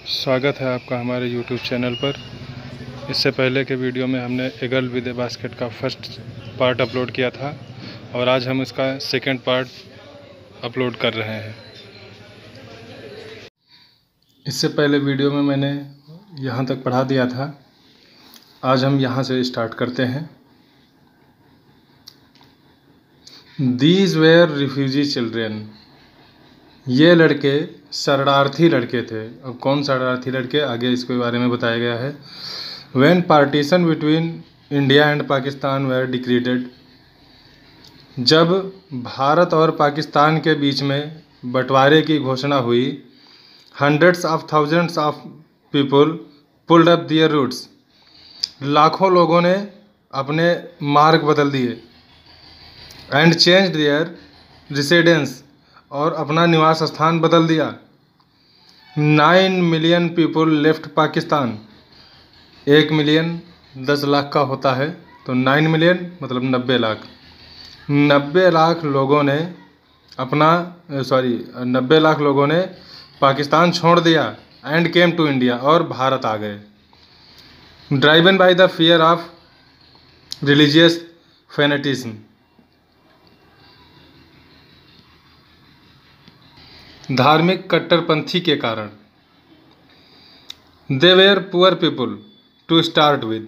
स्वागत है आपका हमारे YouTube चैनल पर। इससे पहले के वीडियो में हमने a girl with A basket का फर्स्ट पार्ट अपलोड किया था और आज हम इसका सेकंड पार्ट अपलोड कर रहे हैं। इससे पहले वीडियो में मैंने यहाँ तक पढ़ा दिया था, आज हम यहाँ से स्टार्ट करते हैं। दीज वेयर रिफ्यूजी चिल्ड्रेन, ये लड़के शरणार्थी लड़के थे। अब कौन शरणार्थी लड़के, आगे इसके बारे में बताया गया है। When partition between India and Pakistan were decreed, जब भारत और पाकिस्तान के बीच में बंटवारे की घोषणा हुई, hundreds of thousands of people pulled up their roots, लाखों लोगों ने अपने मार्ग बदल दिए। एंड चेंज देयर रेसिडेंस, और अपना निवास स्थान बदल दिया। 9 million people left Pakistan, 1 million 10 lakh का होता है, तो 9 मिलियन मतलब 90 लाख। 90 लाख लोगों ने 90 लाख लोगों ने पाकिस्तान छोड़ दिया। एंड केम टू इंडिया, और भारत आ गए। Driven by the fear of religious fanaticism, धार्मिक कट्टरपंथी के कारण। They were poor people to start with,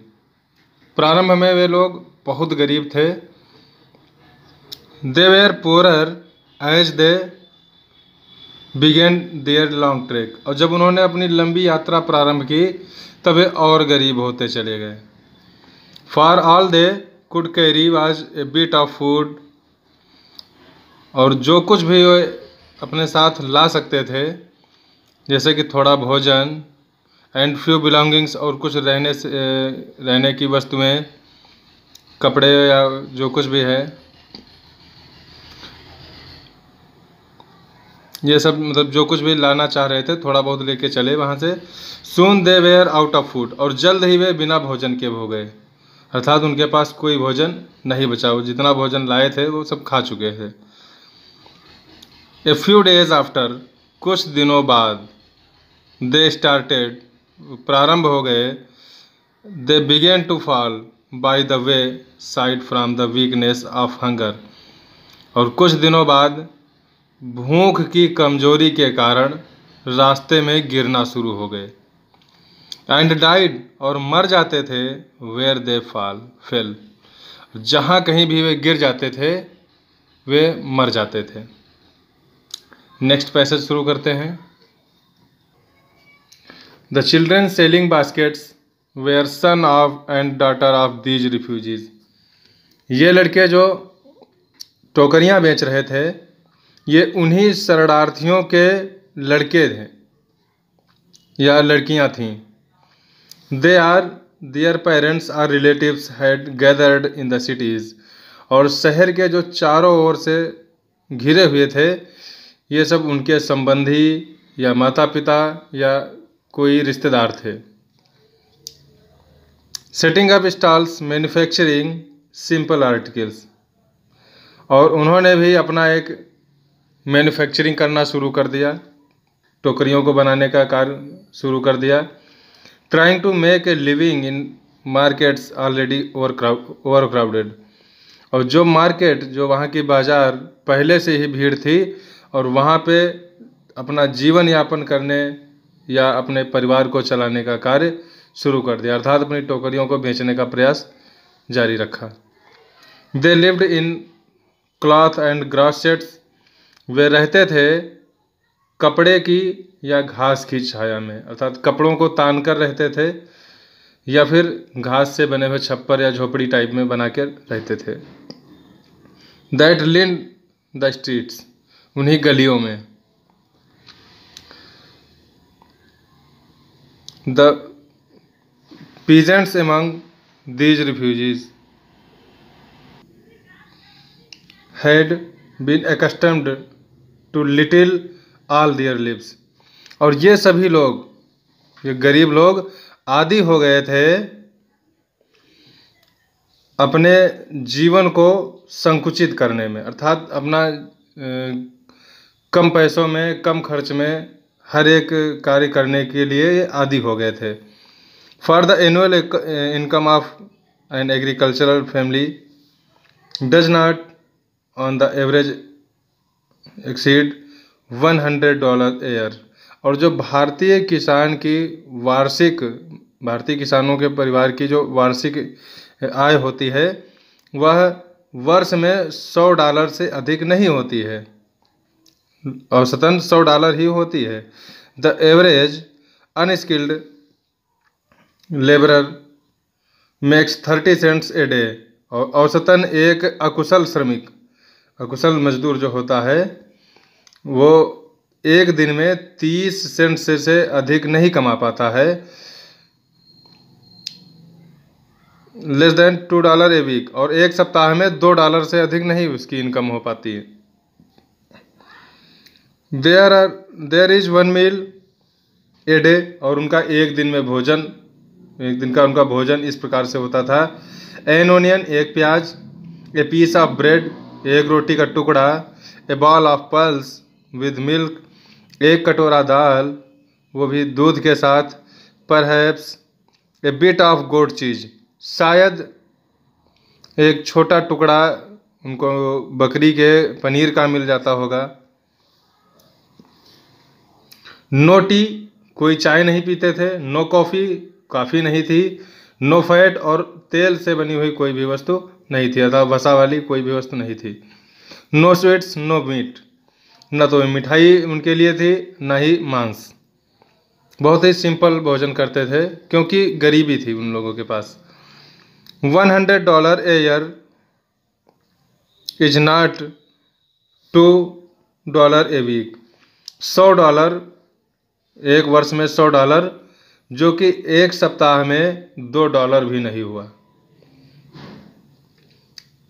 प्रारंभ में वे लोग बहुत गरीब थे। They were poorer as they began their long trek, और जब उन्होंने अपनी लंबी यात्रा प्रारंभ की तब वे और गरीब होते चले गए। For all they could carry was a bit of food, और जो कुछ भी वे अपने साथ ला सकते थे, जैसे कि थोड़ा भोजन, एंड फ्यू बिलोंगिंग्स, और कुछ रहने की वस्तुएं, कपड़े या जो कुछ भी है, ये सब मतलब जो कुछ भी लाना चाह रहे थे थोड़ा बहुत लेके चले वहाँ से। सून दे वेयर आउट ऑफ फूड, और जल्द ही वे बिना भोजन के हो गए, अर्थात उनके पास कोई भोजन नहीं बचा। वो जितना भोजन लाए थे वो सब खा चुके थे। ए फ्यू डेज आफ्टर, कुछ दिनों बाद, दे स्टार्टेड, प्रारंभ हो गए, they began to fall by the wayside from the weakness of hunger, और कुछ दिनों बाद भूख की कमजोरी के कारण रास्ते में गिरना शुरू हो गए। एंड डाइड, और मर जाते थे, वेयर दे फेल, जहाँ कहीं भी वे गिर जाते थे वे मर जाते थे। नेक्स्ट पैसेज शुरू करते हैं। The children selling baskets were son of and daughter of these refugees, ये लड़के जो टोकरियां बेच रहे थे ये उन्हीं शरणार्थियों के लड़के थे या लड़कियां थीं। Their parents or relatives had gathered in the cities, और शहर के जो चारों ओर से घिरे हुए थे ये सब उनके संबंधी या माता पिता या कोई रिश्तेदार थे। Setting up stalls manufacturing simple articles, और उन्होंने भी अपना एक मैन्युफैक्चरिंग करना शुरू कर दिया, टोकरियों को बनाने का कार्य शुरू कर दिया। Trying to make a living in markets already overcrowded, और जो मार्केट, जो वहाँ की बाज़ार पहले से ही भीड़ थी, और वहाँ पे अपना जीवन यापन करने या अपने परिवार को चलाने का कार्य शुरू कर दिया, अर्थात अपनी टोकरियों को बेचने का प्रयास जारी रखा। They lived in cloth and grass sheds, वे रहते थे कपड़े की या घास की छाया में, अर्थात कपड़ों को तान कर रहते थे या फिर घास से बने हुए छप्पर या झोपड़ी टाइप में बना कर रहते थे। दैट लिन द स्ट्रीट्स, उन्हीं गलियों में। The peasants among these refugees had been accustomed to little all their lives, और ये सभी लोग, ये गरीब लोग आदी हो गए थे अपने जीवन को संकुचित करने में, अर्थात अपना कम पैसों में, कम खर्च में हर एक कार्य करने के लिए आदी हो गए थे। For the annual income of an agricultural family does not on the average exceed $100 a year। और जो भारतीय किसानों के परिवार की जो वार्षिक आय होती है वह वर्ष में $100 से अधिक नहीं होती है, औसतन $100 ही होती है। The average unskilled labourer makes 30 cents a day। और औसतन एक अकुशल मजदूर जो होता है वो एक दिन में 30 सेंट से अधिक नहीं कमा पाता है। Less than $2 a week। और एक सप्ताह में $2 से अधिक नहीं उसकी इनकम हो पाती है। There is 1 meal a day। और उनका एक दिन का उनका भोजन इस प्रकार से होता था। एन ओनियन एक प्याज, ए पीस ऑफ ब्रेड एक रोटी का टुकड़ा, a ball of pulse with milk एक कटोरा दाल वो भी दूध के साथ, perhaps a bit of goat cheese शायद एक छोटा टुकड़ा उनको बकरी के पनीर का मिल जाता होगा। नो टी कोई चाय नहीं पीते थे, नो कॉफ़ी कॉफ़ी नहीं थी, नो फैट और तेल से बनी हुई कोई भी वस्तु नहीं थी, अर्थात वसा वाली कोई भी वस्तु नहीं थी। नो स्वीट्स नो मीट, न तो मिठाई उनके लिए थी न ही मांस। बहुत ही सिंपल भोजन करते थे क्योंकि गरीबी थी उन लोगों के पास। $100 a year is not $2 a week। $100 एक वर्ष में $100 जो कि एक सप्ताह में $2 भी नहीं हुआ।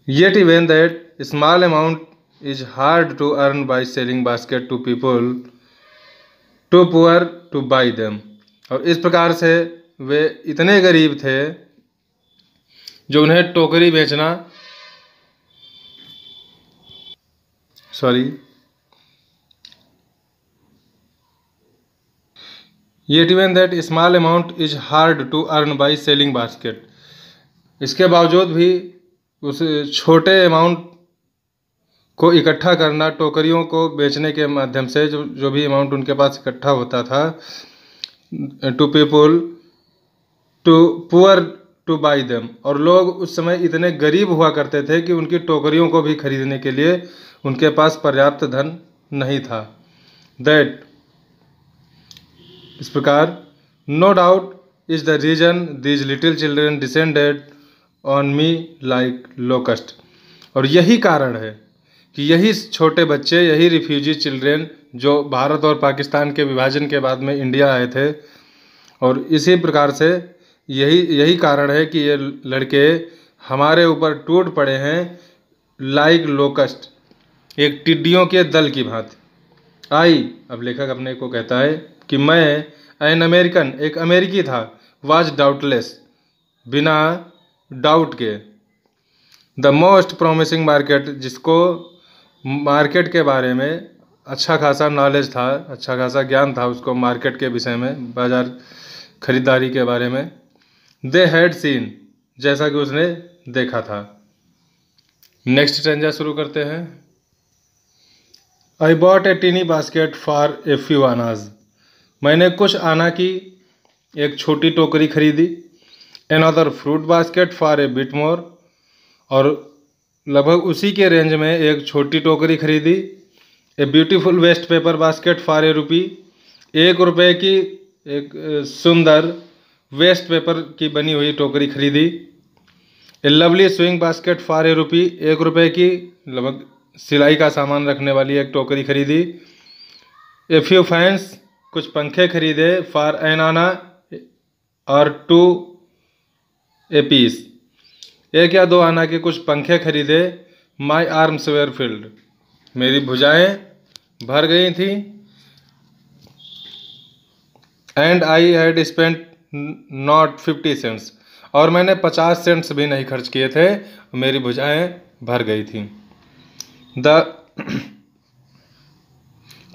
Yet even that small amount is hard to earn by selling basket to people too poor to buy them। और इस प्रकार से वे इतने गरीब थे जो उन्हें टोकरी बेचना Yet even that small amount is hard to earn by selling basket। इसके बावजूद भी उस छोटे अमाउंट को इकट्ठा करना टोकरियों को बेचने के माध्यम से जो भी अमाउंट उनके पास इकट्ठा होता था to people too poor to buy them. और लोग उस समय इतने गरीब हुआ करते थे कि उनकी टोकरियों को भी खरीदने के लिए उनके पास पर्याप्त धन नहीं था। दैट इस प्रकार no doubt is the reason these little children descended on me like locust. और यही कारण है कि यही छोटे बच्चे, यही रिफ्यूजी चिल्ड्रेन जो भारत और पाकिस्तान के विभाजन के बाद में इंडिया आए थे, और इसी प्रकार से यही कारण है कि ये लड़के हमारे ऊपर टूट पड़े हैं लाइक लोकस्ट, एक टिड्डियों के दल की भांति। अब लेखक अपने को कहता है कि मैं एन अमेरिकन एक अमेरिकी था, वाज डाउटलेस बिना डाउट के, द मोस्ट प्रोमिसिंग मार्केट जिसको मार्केट के बारे में अच्छा खासा नॉलेज था, अच्छा खासा ज्ञान था उसको मार्केट के विषय में, बाजार खरीदारी के बारे में। दे हैड सीन जैसा कि उसने देखा था। नेक्स्ट स्टेंजा शुरू करते हैं। I bought a tiny basket for a few annas. मैंने कुछ आना की एक छोटी टोकरी खरीदी। Another fruit basket for a bit more. और लगभग उसी के रेंज में एक छोटी टोकरी खरीदी। A beautiful waste paper basket for ₹1। ₹1 की एक सुंदर वेस्ट पेपर की बनी हुई टोकरी खरीदी। ए लवली स्विंग बास्केट फॉर ₹1। ₹1 की लगभग सिलाई का सामान रखने वाली एक टोकरी खरीदी। ए फ्यू फैंस कुछ पंखे खरीदे फॉर एन आना और 2 ए पीस। 1 या 2 आना के कुछ पंखे खरीदे। माई आर्म्स वेयर फिल्ड मेरी भुजाएं भर गई थी। And I had spent not 50 cents. और मैंने 50 सेंट्स भी नहीं खर्च किए थे, मेरी भुजाएं भर गई थी। The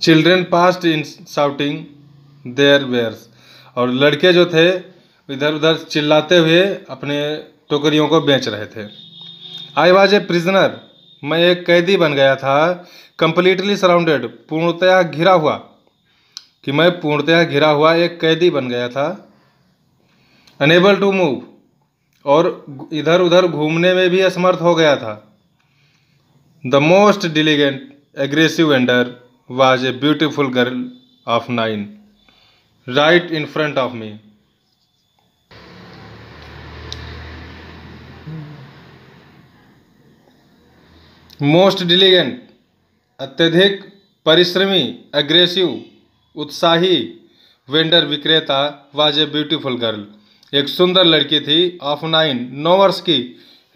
children passed in shouting their wares, और लड़के जो थे इधर उधर चिल्लाते हुए अपने टोकरियों को बेच रहे थे। आई वॉज ए प्रिजनर, मैं एक कैदी बन गया था। कंप्लीटली सराउंडेड, पूर्णतया घिरा हुआ, कि मैं पूर्णतया घिरा हुआ एक कैदी बन गया था। अनेबल टू मूव, और इधर उधर घूमने में भी असमर्थ हो गया था। The most diligent aggressive vendor was a beautiful girl of 9 right in front of me. Most diligent, अत्यधिक परिश्रमी, अग्रेसिव, उत्साही, वेंडर विक्रेता, वाज ए ब्यूटीफुल गर्ल, एक सुंदर लड़की थी, ऑफ 9 वर्ष की,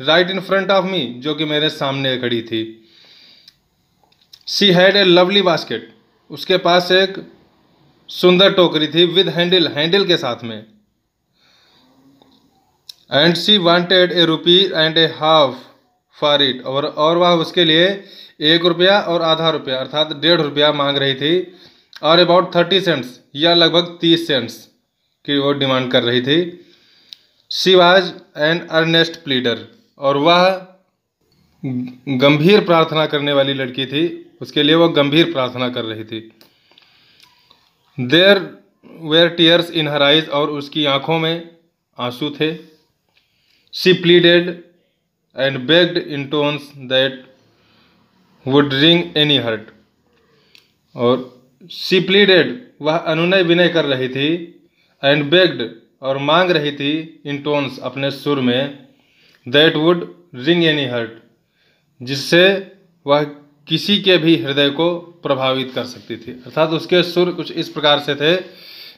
right in front of me, जो कि मेरे सामने खड़ी थी। She had a lovely basket, उसके पास एक सुंदर टोकरी थी, विद हैंडल, हैंडल के साथ में। And she wanted A ₹1.50 for it, और वह उसके लिए ₹1 और आधा रुपया अर्थात ₹1.50 मांग रही थी, और अबाउट 30 सेंट्स या लगभग 30 सेंट्स की वो डिमांड कर रही थी। She was an earnest pleader, और वह गंभीर प्रार्थना करने वाली लड़की थी, उसके लिए वो गंभीर प्रार्थना कर रही थी। There were tears in her eyes, और उसकी आंखों में आंसू थे। She pleaded and begged in tones that would ring any heart, और शी प्लीडेड, वह अनुनय विनय कर रही थी, एंड बेग्ड, और मांग रही थी, इन टोन्स, अपने सुर में, that would ring any heart, जिससे वह किसी के भी हृदय को प्रभावित कर सकती थी। अर्थात उसके सुर कुछ इस प्रकार से थे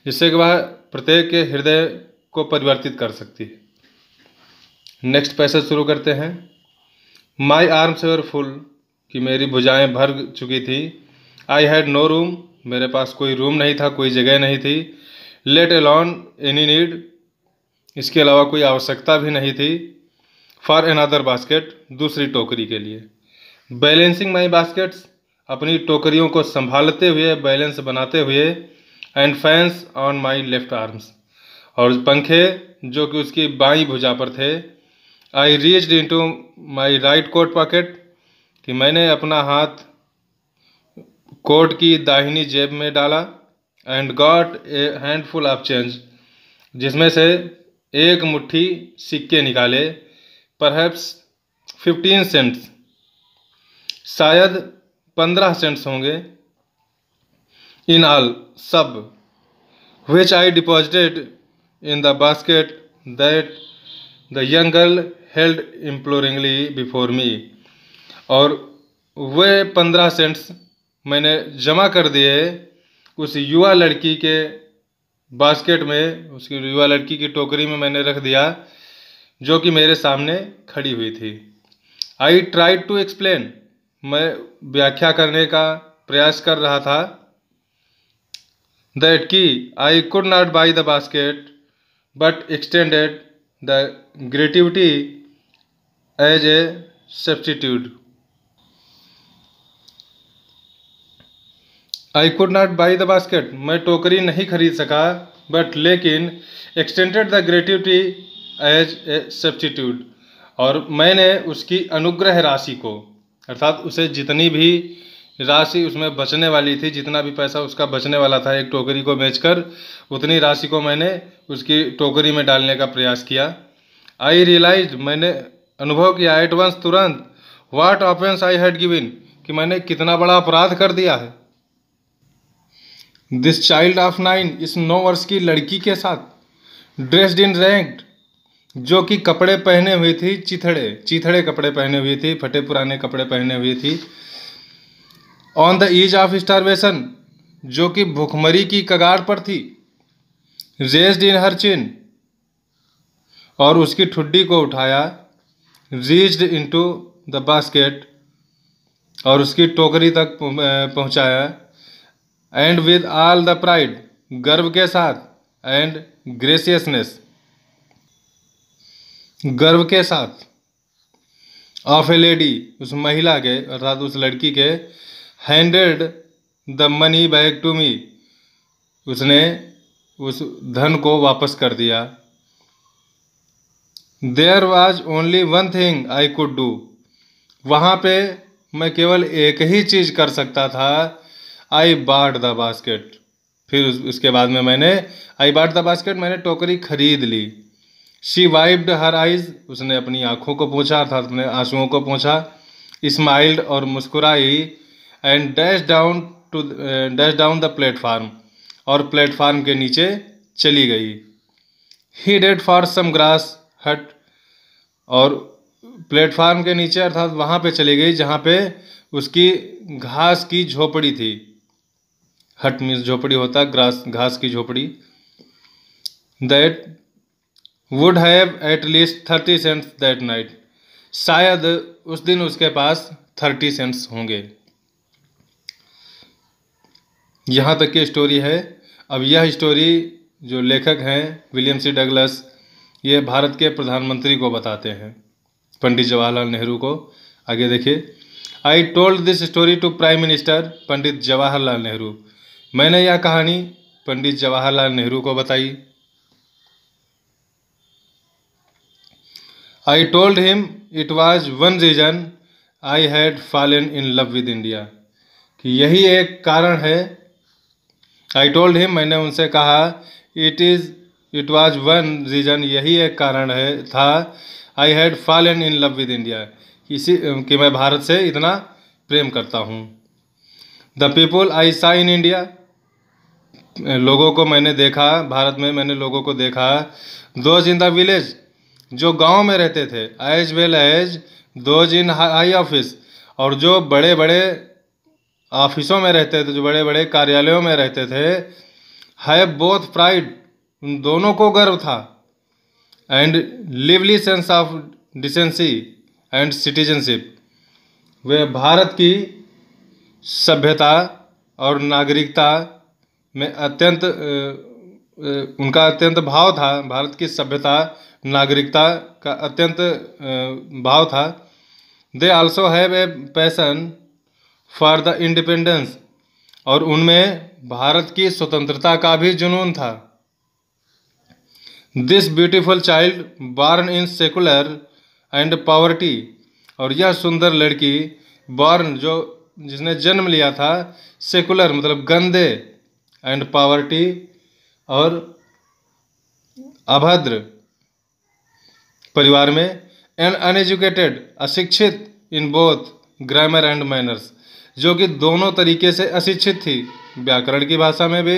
जिससे कि वह प्रत्येक के हृदय को परिवर्तित कर सकती है। नेक्स्ट पैसेज शुरू करते हैं। माई आर्म्स वर फुल, कि मेरी भुजाएं भर चुकी थी। आई हैड नो रूम, मेरे पास कोई रूम नहीं था, कोई जगह नहीं थी। लेट अलोन एनी नीड, इसके अलावा कोई आवश्यकता भी नहीं थी। फॉर अनदर बास्केट, दूसरी टोकरी के लिए। बैलेंसिंग माई बास्केट्स, अपनी टोकरियों को संभालते हुए, बैलेंस बनाते हुए। And fans on my left arms, और पंखे जो कि उसकी बाईं भुजा पर थे। I reached into my right coat pocket, कि मैंने अपना हाथ कोट की दाहिनी जेब में डाला। And got a handful of change, जिसमें से एक मुट्ठी सिक्के निकाले। परहैप्स 15 सेंट्स, शायद 15 सेंट्स होंगे। इन ऑल, सब। Which I deposited in the basket that the young girl held imploringly before me, और वे 15 सेंट्स मैंने जमा कर दिए उस युवा लड़की के बास्केट में, उसकी युवा लड़की की टोकरी में मैंने रख दिया, जो कि मेरे सामने खड़ी हुई थी। आई ट्राइड टू एक्सप्लेन, मैं व्याख्या करने का प्रयास कर रहा था। दैट की I could not buy the basket but extended the gratuity as a substitute. I could not buy the basket, मैं टोकरी नहीं खरीद सका, बट लेकिन extended the gratuity as a substitute, और मैंने उसकी अनुग्रह राशि को, अर्थात उसे जितनी भी राशि उसमें बचने वाली थी, जितना भी पैसा उसका बचने वाला था एक टोकरी को बेचकर, उतनी राशि को मैंने उसकी टोकरी में डालने का प्रयास किया। आई रियलाइज, मैंने अनुभव किया, एट वंस, तुरंत, what offence I had given, कि मैंने कितना बड़ा अपराध कर दिया है। दिस चाइल्ड ऑफ 9, इस 9 वर्ष की लड़की के साथ, ड्रेस्ड इन रैंक्ड, जो कि कपड़े पहने हुई थी चिथड़े कपड़े पहने हुई थी, फटे पुराने कपड़े पहने हुई थी। On the ease of starvation, जो कि भूखमरी की कगार पर थी। रेज्ड इन हर चिन, और उसकी ठुड्डी को उठाया। रीच्ड इनटू द बास्केट, और उसकी टोकरी तक पहुंचाया। And with all the pride, गर्व के साथ, एंड ग्रेसियसनेस, गर्व के साथ, ऑफ ए लेडी, उस महिला के अर्थात उस लड़की के, handed the money back to me, उसने उस धन को वापस कर दिया। There was only one thing I could do, वहाँ पे मैं केवल एक ही चीज़ कर सकता था। आई बाट द बास्केट, फिर उसके बाद में मैंने आई बाट द बास्केट, मैंने टोकरी खरीद ली। शी वाइप्ड हर आइज, उसने अपनी आँखों को पोंछा अर्थात अपने आंसुओं को पोंछा। स्माइल्ड, और मुस्कुराई। And dashed down the platform, और प्लेटफार्म के नीचे चली गई। Headed for some grass hut, और प्लेटफार्म के नीचे अर्थात वहाँ पे चली गई जहाँ पे उसकी घास की झोपड़ी थी। हट मीन्स झोपड़ी होता है, ग्रास घास की झोपड़ी। That would have at least 30 cents that night, शायद उस दिन उसके पास 30 सेंट्स होंगे। यहाँ तक की स्टोरी है। अब यह स्टोरी जो लेखक हैं विलियम सी डगलस, ये भारत के प्रधानमंत्री को बताते हैं, पंडित जवाहरलाल नेहरू को। आगे देखिए, I told this story to prime minister Pandit Jawaharlal Nehru, मैंने यह कहानी पंडित जवाहरलाल नेहरू को बताई। I told him it was one reason I had fallen in love with India, कि यही एक कारण है। आई टोल्ड हिम, मैंने उनसे कहा, इट वॉज वन रीजन, यही एक कारण था। आई had fallen in love with India, कि मैं भारत से इतना प्रेम करता हूँ। द पीपुल आई सा इन इंडिया, लोगों को मैंने देखा, भारत में मैंने लोगों को देखा। दोज इन द विलेज, जो गांव में रहते थे। As well as those in high office, और जो बड़े बड़े ऑफिसों में रहते थे, जो बड़े बड़े कार्यालयों में रहते थे। हैव बोथ प्राइड, उन दोनों को गर्व था। And lively sense of decency and citizenship, वे भारत की सभ्यता और नागरिकता में उनका अत्यंत भाव था। भारत की सभ्यता नागरिकता का अत्यंत भाव था। They also have a passion for the independence, और उनमें भारत की स्वतंत्रता का भी जुनून था। This beautiful child born in secular and poverty, और यह सुंदर लड़की बॉर्न, जो जिसने जन्म लिया था, सेकुलर मतलब गंदे, एंड पॉवर्टी और अभद्र परिवार में। एंड अनएजुकेटेड, अशिक्षित, in both grammar and manners, जो कि दोनों तरीके से अशिक्षित थी, व्याकरण की भाषा में भी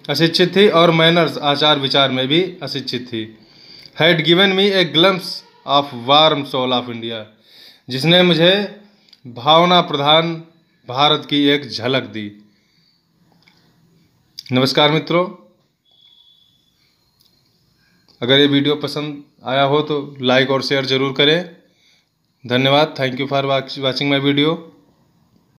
अशिक्षित थी और मैनर्स आचार विचार में भी अशिक्षित थी। Had given me a glimpse of warm soul of India, जिसने मुझे भावना प्रधान भारत की एक झलक दी। नमस्कार मित्रों, अगर ये वीडियो पसंद आया हो तो लाइक और शेयर ज़रूर करें। धन्यवाद। Thank you for watching my video.